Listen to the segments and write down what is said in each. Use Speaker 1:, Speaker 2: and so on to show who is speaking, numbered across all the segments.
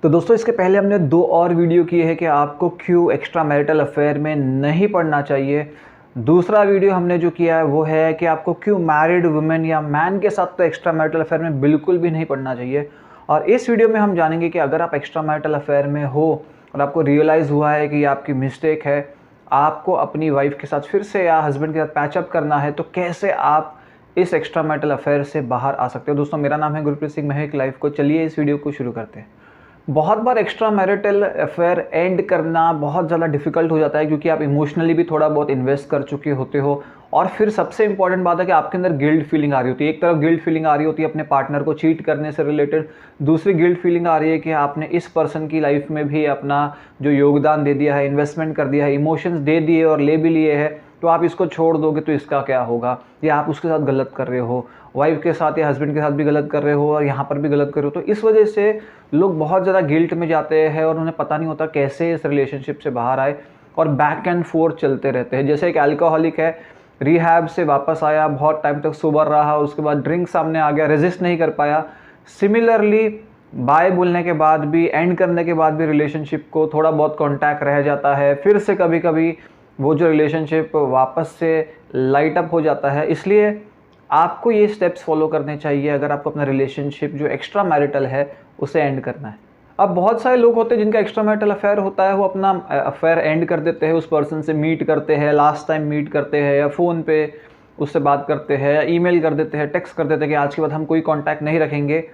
Speaker 1: तो दोस्तों इसके पहले हमने 2 और वीडियो किए हैं कि आपको क्यों एक्स्ट्रा मैरिटल अफेयर में नहीं पड़ना चाहिए। दूसरा वीडियो हमने जो किया है वो है कि आपको क्यों मैरिड वुमेन या मैन के साथ तो एक्स्ट्रा मैरिटल अफेयर में बिल्कुल भी नहीं पड़ना चाहिए। और इस वीडियो में हम जानेंगे कि अगर आप एक्स्ट्रा मैरिटल अफेयर में हो और आपको रियलाइज़ हुआ है कि ये आपकी मिस्टेक है, आपको अपनी वाइफ के साथ फिर से या हस्बैंड के साथ पैचअप करना है, तो कैसे आप इस एक्स्ट्रा मैरिटल अफेयर से बाहर आ सकते हो। दोस्तों मेरा नाम है गुरप्रीत सिंह महक लाइफ को। चलिए इस वीडियो को शुरू करते हैं। बहुत बार एक्स्ट्रा मैरिटल अफेयर एंड करना बहुत ज़्यादा डिफिकल्ट हो जाता है क्योंकि आप इमोशनली भी थोड़ा बहुत इन्वेस्ट कर चुके होते हो और फिर सबसे इंपॉर्टेंट बात है कि आपके अंदर गिल्ट फीलिंग आ रही होती है। एक तरफ गिल्ट फीलिंग आ रही होती है अपने पार्टनर को चीट करने से रिलेटेड, दूसरी गिल्ट फीलिंग आ रही है कि आपने इस पर्सन की लाइफ में भी अपना जो योगदान दे दिया है, इन्वेस्टमेंट कर दिया है, इमोशंस दे दिए और ले भी लिए हैं, तो आप इसको छोड़ दोगे तो इसका क्या होगा, या आप उसके साथ गलत कर रहे हो, वाइफ के साथ या हस्बैंड के साथ भी गलत कर रहे हो और यहाँ पर भी गलत कर रहे हो। तो इस वजह से लोग बहुत ज़्यादा गिल्ट में जाते हैं और उन्हें पता नहीं होता कैसे इस रिलेशनशिप से बाहर आए और बैक एंड फोर्थ चलते रहते हैं। जैसे एक अल्कोहलिक है, रिहैब से वापस आया, बहुत टाइम तक सोबर रहा, उसके बाद ड्रिंक सामने आ गया, रेजिस्ट नहीं कर पाया। सिमिलरली बाय बोलने के बाद भी, एंड करने के बाद भी रिलेशनशिप को थोड़ा बहुत कॉन्टैक्ट रह जाता है, फिर से कभी कभी वो जो रिलेशनशिप वापस से लाइट अप हो जाता है। इसलिए आपको ये स्टेप्स फॉलो करने चाहिए अगर आपको अपना रिलेशनशिप जो एक्स्ट्रा मैरिटल है उसे एंड करना है। अब बहुत सारे लोग होते हैं जिनका एक्स्ट्रा मैरिटल अफेयर होता है, वो अपना अफेयर एंड कर देते हैं, उस पर्सन से मीट करते हैं, लास्ट टाइम मीट करते हैं, या फ़ोन पे उससे बात करते हैं, या ईमेल कर देते हैं, टेक्स्ट कर देते हैं कि आज के बाद हम कोई कांटेक्ट नहीं रखेंगे।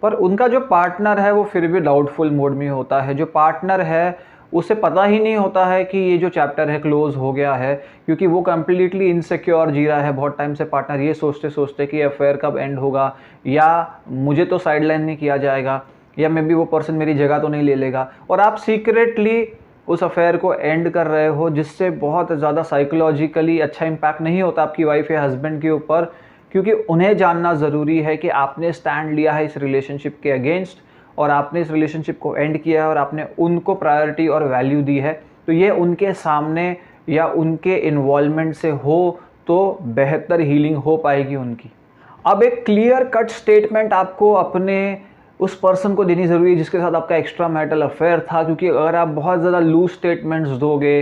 Speaker 1: पर उनका जो पार्टनर है वो फिर भी डाउटफुल मोड में होता है। जो पार्टनर है उसे पता ही नहीं होता है कि ये जो चैप्टर है क्लोज़ हो गया है, क्योंकि वो कम्प्लीटली इनसिक्योर जी रहा है बहुत टाइम से। पार्टनर ये सोचते सोचते कि अफेयर कब एंड होगा, या मुझे तो साइडलाइन नहीं किया जाएगा, या मे बी वो पर्सन मेरी जगह तो नहीं ले लेगा, और आप सीक्रेटली उस अफेयर को एंड कर रहे हो, जिससे बहुत ज़्यादा साइकोलॉजिकली अच्छा इम्पैक्ट नहीं होता आपकी वाइफ या हस्बैंड के ऊपर, क्योंकि उन्हें जानना ज़रूरी है कि आपने स्टैंड लिया है इस रिलेशनशिप के अगेंस्ट और आपने इस रिलेशनशिप को एंड किया है और आपने उनको प्रायोरिटी और वैल्यू दी है। तो ये उनके सामने या उनके इन्वॉल्वमेंट से हो तो बेहतर हीलिंग हो पाएगी उनकी। अब एक क्लियर कट स्टेटमेंट आपको अपने उस पर्सन को देनी ज़रूरी है जिसके साथ आपका एक्स्ट्रा मैरिटल अफेयर था, क्योंकि अगर आप बहुत ज़्यादा लूज स्टेटमेंट्स दोगे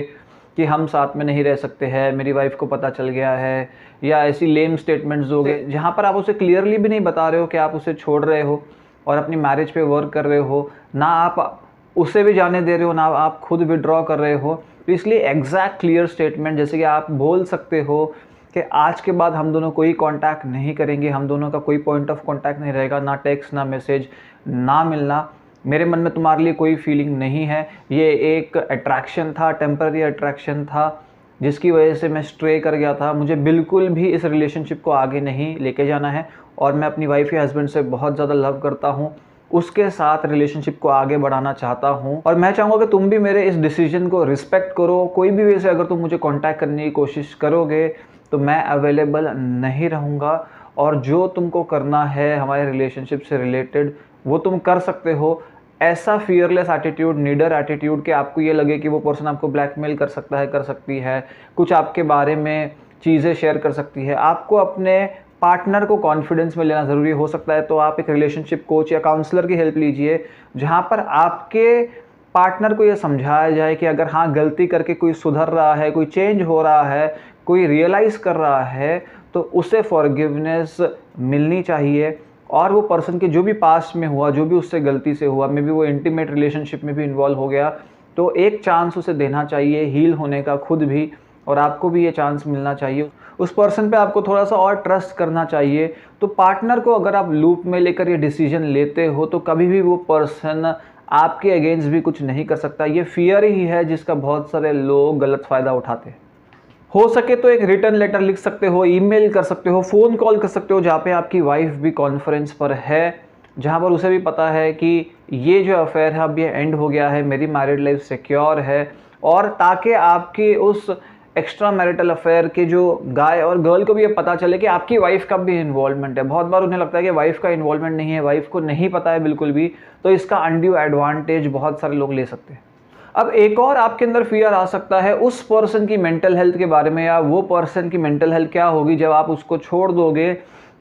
Speaker 1: कि हम साथ में नहीं रह सकते हैं, मेरी वाइफ को पता चल गया है, या ऐसी लेम स्टेटमेंट्स दोगे जहाँ पर आप उसे क्लियरली भी नहीं बता रहे हो कि आप उसे छोड़ रहे हो और अपनी मैरिज पे वर्क कर रहे हो, ना आप उसे भी जाने दे रहे हो, ना आप खुद विड्रॉ कर रहे हो। तो इसलिए एग्जैक्ट क्लियर स्टेटमेंट, जैसे कि आप बोल सकते हो कि आज के बाद हम दोनों कोई कांटेक्ट नहीं करेंगे, हम दोनों का कोई पॉइंट ऑफ कांटेक्ट नहीं रहेगा, ना टेक्स्ट, ना मैसेज, ना मिलना, मेरे मन में तुम्हारे लिए कोई फीलिंग नहीं है, ये एक अट्रैक्शन था, टेम्पररी अट्रैक्शन था जिसकी वजह से मैं स्ट्रे कर गया था, मुझे बिल्कुल भी इस रिलेशनशिप को आगे नहीं लेके जाना है और मैं अपनी वाइफ या हस्बैंड से बहुत ज़्यादा लव करता हूँ, उसके साथ रिलेशनशिप को आगे बढ़ाना चाहता हूँ और मैं चाहूँगा कि तुम भी मेरे इस डिसीजन को रिस्पेक्ट करो। कोई भी वे से अगर तुम मुझे कांटेक्ट करने की कोशिश करोगे तो मैं अवेलेबल नहीं रहूँगा, और जो तुमको करना है हमारे रिलेशनशिप से रिलेटेड वो तुम कर सकते हो। ऐसा फियरलेस एटीट्यूड, नीडर एटीट्यूड कि आपको ये लगे कि वो पर्सन आपको ब्लैकमेल कर सकता है, कर सकती है, कुछ आपके बारे में चीज़ें शेयर कर सकती है। आपको अपने पार्टनर को कॉन्फिडेंस में लेना ज़रूरी हो सकता है, तो आप एक रिलेशनशिप कोच या काउंसलर की हेल्प लीजिए, जहाँ पर आपके पार्टनर को ये समझाया जाए कि अगर हाँ गलती करके कोई सुधर रहा है, कोई चेंज हो रहा है, कोई रियलाइज़ कर रहा है, तो उसे फॉरगिवनेस मिलनी चाहिए। और वो पर्सन के जो भी पास्ट में हुआ, जो भी उससे गलती से हुआ, मे बी वो इंटीमेट रिलेशनशिप में भी इन्वॉल्व हो गया, तो एक चांस उसे देना चाहिए हील होने का खुद भी, और आपको भी ये चांस मिलना चाहिए। उस पर्सन पे आपको थोड़ा सा और ट्रस्ट करना चाहिए। तो पार्टनर को अगर आप लूप में लेकर ये डिसीजन लेते हो तो कभी भी वो पर्सन आपके अगेंस्ट भी कुछ नहीं कर सकता। ये फियर ही है जिसका बहुत सारे लोग गलत फ़ायदा उठाते हैं। हो सके तो एक रिटर्न लेटर लिख सकते हो, ईमेल कर सकते हो, फ़ोन कॉल कर सकते हो, जहाँ पे आपकी वाइफ भी कॉन्फ्रेंस पर है, जहाँ पर उसे भी पता है कि ये जो अफेयर है अब ये एंड हो गया है, मेरी मैरिड लाइफ सिक्योर है, और ताकि आपकी उस एक्स्ट्रा मैरिटल अफेयर के जो गाय और गर्ल को भी ये पता चले कि आपकी वाइफ का भी इन्वॉल्वमेंट है। बहुत बार उन्हें लगता है कि वाइफ का इन्वॉल्वमेंट नहीं है, वाइफ को नहीं पता है बिल्कुल भी, तो इसका अनड्यू एडवांटेज बहुत सारे लोग ले सकते हैं। अब एक और आपके अंदर फियर आ सकता है उस पर्सन की मेंटल हेल्थ के बारे में, या वो पर्सन की मेंटल हेल्थ क्या होगी जब आप उसको छोड़ दोगे,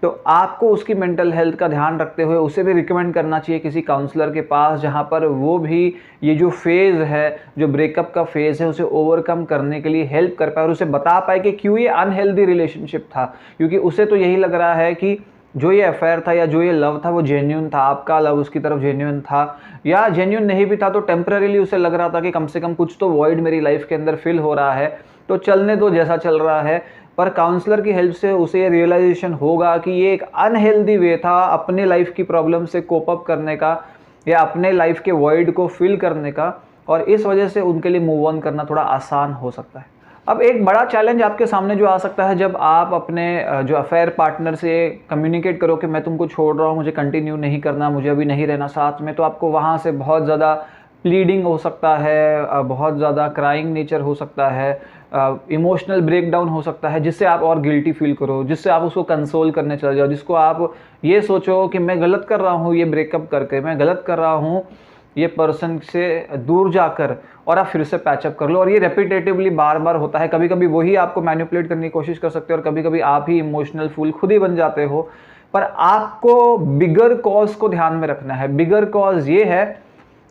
Speaker 1: तो आपको उसकी मेंटल हेल्थ का ध्यान रखते हुए उसे भी रिकमेंड करना चाहिए किसी काउंसलर के पास, जहाँ पर वो भी ये जो फेज़ है, जो ब्रेकअप का फेज़ है, उसे ओवरकम करने के लिए हेल्प कर पाए और उसे बता पाए कि क्यों ये अनहेल्दी रिलेशनशिप था। क्योंकि उसे तो यही लग रहा है कि जो ये अफेयर था या जो ये लव था वो जेन्युइन था, आपका लव उसकी तरफ जेन्युइन था, या जेन्युइन नहीं भी था तो टेम्पररीली उसे लग रहा था कि कम से कम कुछ तो वॉइड मेरी लाइफ के अंदर फिल हो रहा है, तो चलने दो जैसा चल रहा है। पर काउंसलर की हेल्प से उसे ये रियलाइजेशन होगा कि ये एक अनहेल्दी वे था अपने लाइफ की प्रॉब्लम से कोप अप करने का या अपने लाइफ के वॉइड को फिल करने का, और इस वजह से उनके लिए मूव ऑन करना थोड़ा आसान हो सकता है। अब एक बड़ा चैलेंज आपके सामने जो आ सकता है जब आप अपने जो अफेयर पार्टनर से कम्युनिकेट करो कि मैं तुमको छोड़ रहा हूँ, मुझे कंटिन्यू नहीं करना, मुझे अभी नहीं रहना साथ में, तो आपको वहाँ से बहुत ज़्यादा प्लीडिंग हो सकता है, बहुत ज़्यादा क्राइंग नेचर हो सकता है, इमोशनल ब्रेकडाउन हो सकता है, जिससे आप और गिल्टी फील करो, जिससे आप उसको कंसोल करने चले जाओ, जिसको आप ये सोचो कि मैं गलत कर रहा हूँ ये ब्रेकअप करके, मैं गलत कर रहा हूँ ये पर्सन से दूर जाकर, और आप फिर से पैचअप कर लो। और ये रेपिटेटिवली बार बार होता है। कभी कभी वही आपको मैनिपुलेट करने की कोशिश कर सकते हो और कभी कभी आप ही इमोशनल फूल खुद ही बन जाते हो। पर आपको बिगर कॉज को ध्यान में रखना है। बिगर कॉज ये है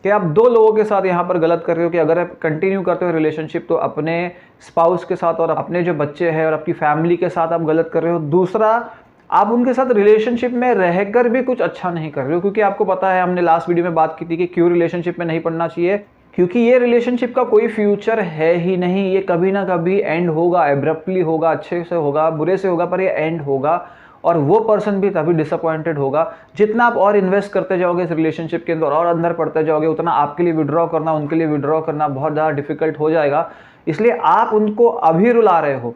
Speaker 1: कि आप दो लोगों के साथ यहाँ पर गलत कर रहे हो कि अगर आप कंटिन्यू करते हो रिलेशनशिप तो अपने स्पाउस के साथ और अपने जो बच्चे हैं और आपकी फैमिली के साथ आप गलत कर रहे हो। दूसरा, आप उनके साथ रिलेशनशिप में रहकर भी कुछ अच्छा नहीं कर रहे हो, क्योंकि आपको पता है, हमने लास्ट वीडियो में बात की थी कि क्यों रिलेशनशिप में नहीं पड़ना चाहिए, क्योंकि ये रिलेशनशिप का कोई फ्यूचर है ही नहीं। ये कभी ना कभी एंड होगा, एब्रप्टली होगा, अच्छे से होगा, बुरे से होगा, पर ये एंड होगा। और वो पर्सन भी तभी डिसअपॉइंटेड होगा। जितना आप और इन्वेस्ट करते जाओगे इस रिलेशनशिप के अंदर और अंदर पड़ते जाओगे, उतना आपके लिए विड्रॉ करना, उनके लिए विड्रॉ करना बहुत ज़्यादा डिफिकल्ट हो जाएगा। इसलिए आप उनको अभी रुला रहे हो,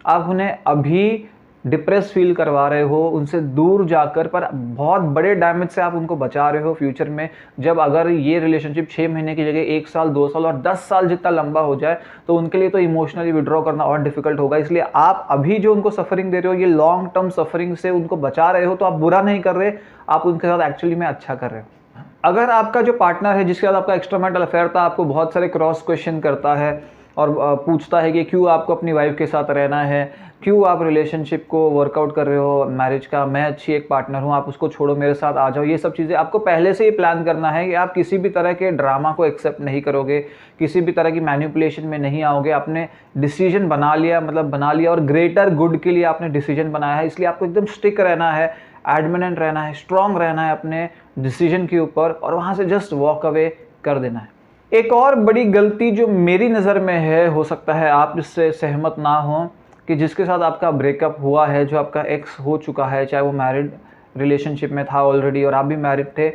Speaker 1: आप उन्हें अभी डिप्रेस फील करवा रहे हो उनसे दूर जाकर, पर बहुत बड़े डैमेज से आप उनको बचा रहे हो फ्यूचर में। जब अगर ये रिलेशनशिप 6 महीने की जगह 1 साल, 2 साल और 10 साल जितना लंबा हो जाए तो उनके लिए तो इमोशनली विड्रॉ करना और डिफिकल्ट होगा। इसलिए आप अभी जो उनको सफरिंग दे रहे हो, ये लॉन्ग टर्म सफरिंग से उनको बचा रहे हो, तो आप बुरा नहीं कर रहे, आप उनके साथ एक्चुअली में अच्छा कर रहे हो। अगर आपका जो पार्टनर है जिसके साथ आपका एक्स्ट्रामैरिटल अफेयर था आपको बहुत सारे क्रॉस क्वेश्चन करता है और पूछता है कि क्यों आपको अपनी वाइफ के साथ रहना है, क्यों आप रिलेशनशिप को वर्कआउट कर रहे हो मैरिज का, मैं अच्छी एक पार्टनर हूँ, आप उसको छोड़ो मेरे साथ आ जाओ, ये सब चीज़ें आपको पहले से ही प्लान करना है कि आप किसी भी तरह के ड्रामा को एक्सेप्ट नहीं करोगे, किसी भी तरह की मैनिपुलेशन में नहीं आओगे। आपने डिसीजन बना लिया, मतलब बना लिया, और ग्रेटर गुड के लिए आपने डिसीजन बनाया है, इसलिए आपको एकदम स्टिक रहना है, एडमिनेंट रहना है, स्ट्रांग रहना है अपने डिसीजन के ऊपर, और वहाँ से जस्ट वॉक अवे कर देना है। एक और बड़ी गलती जो मेरी नज़र में है, हो सकता है आप इससे सहमत ना हो, कि जिसके साथ आपका ब्रेकअप हुआ है, जो आपका एक्स हो चुका है, चाहे वो मैरिड रिलेशनशिप में था ऑलरेडी और आप भी मैरिड थे,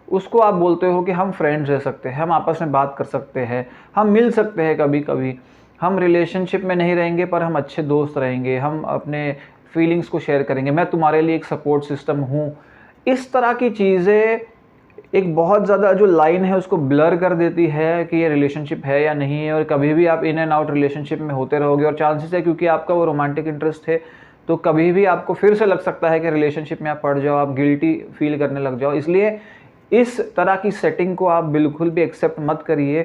Speaker 1: उसको आप बोलते हो कि हम फ्रेंड्स रह सकते हैं, हम आपस में बात कर सकते हैं, हम मिल सकते हैं कभी कभी, हम रिलेशनशिप में नहीं रहेंगे पर हम अच्छे दोस्त रहेंगे, हम अपने फीलिंग्स को शेयर करेंगे, मैं तुम्हारे लिए एक सपोर्ट सिस्टम हूँ। इस तरह की चीज़ें एक बहुत ज़्यादा जो लाइन है उसको ब्लर कर देती है कि ये रिलेशनशिप है या नहीं है, और कभी भी आप इन एंड आउट रिलेशनशिप में होते रहोगे, और चांसेस है क्योंकि आपका वो रोमांटिक इंटरेस्ट है तो कभी भी आपको फिर से लग सकता है कि रिलेशनशिप में आप पड़ जाओ, आप गिल्टी फील करने लग जाओ। इसलिए इस तरह की सेटिंग को आप बिल्कुल भी एक्सेप्ट मत करिए।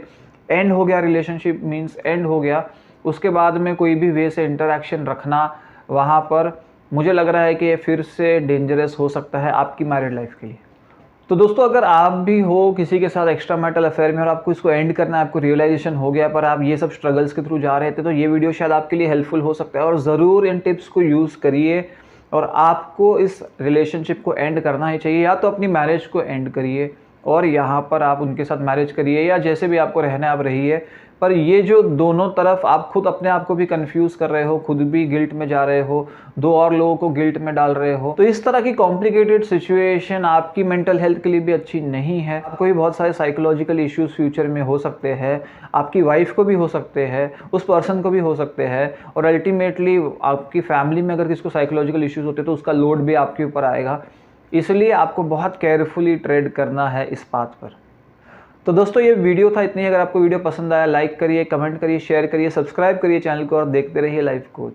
Speaker 1: एंड हो गया रिलेशनशिप मीन्स एंड हो गया, उसके बाद में कोई भी वे से इंटरेक्शन रखना वहाँ पर, मुझे लग रहा है कि ये फिर से डेंजरस हो सकता है आपकी मैरिड लाइफ के लिए। तो दोस्तों, अगर आप भी हो किसी के साथ एक्स्ट्रा मैरिटल अफेयर में और आपको इसको एंड करना है, आपको रियलाइजेशन हो गया पर आप ये सब स्ट्रगल्स के थ्रू जा रहे थे, तो ये वीडियो शायद आपके लिए हेल्पफुल हो सकता है। और ज़रूर इन टिप्स को यूज़ करिए, और आपको इस रिलेशनशिप को एंड करना ही चाहिए, या तो अपनी मैरिज को एंड करिए और यहाँ पर आप उनके साथ मैरिज करिए, या जैसे भी आपको रहना है आप रहिए। पर ये जो दोनों तरफ आप खुद अपने आप को भी कंफ्यूज कर रहे हो, खुद भी गिल्ट में जा रहे हो, दो और लोगों को गिल्ट में डाल रहे हो, तो इस तरह की कॉम्प्लिकेटेड सिचुएशन आपकी मेंटल हेल्थ के लिए भी अच्छी नहीं है। आपको भी बहुत सारे साइकोलॉजिकल इश्यूज फ्यूचर में हो सकते हैं, आपकी वाइफ को भी हो सकते हैं, उस पर्सन को भी हो सकते हैं, और अल्टीमेटली आपकी फैमिली में अगर किसको साइकोलॉजिकल इश्यूज होते हैं तो उसका लोड भी आपके ऊपर आएगा। इसलिए आपको बहुत केयरफुली ट्रेड करना है इस बात पर। तो दोस्तों, ये वीडियो था इतनी। अगर आपको वीडियो पसंद आया लाइक करिए, कमेंट करिए, शेयर करिए, सब्सक्राइब करिए चैनल को, और देखते रहिए लाइफ कोच।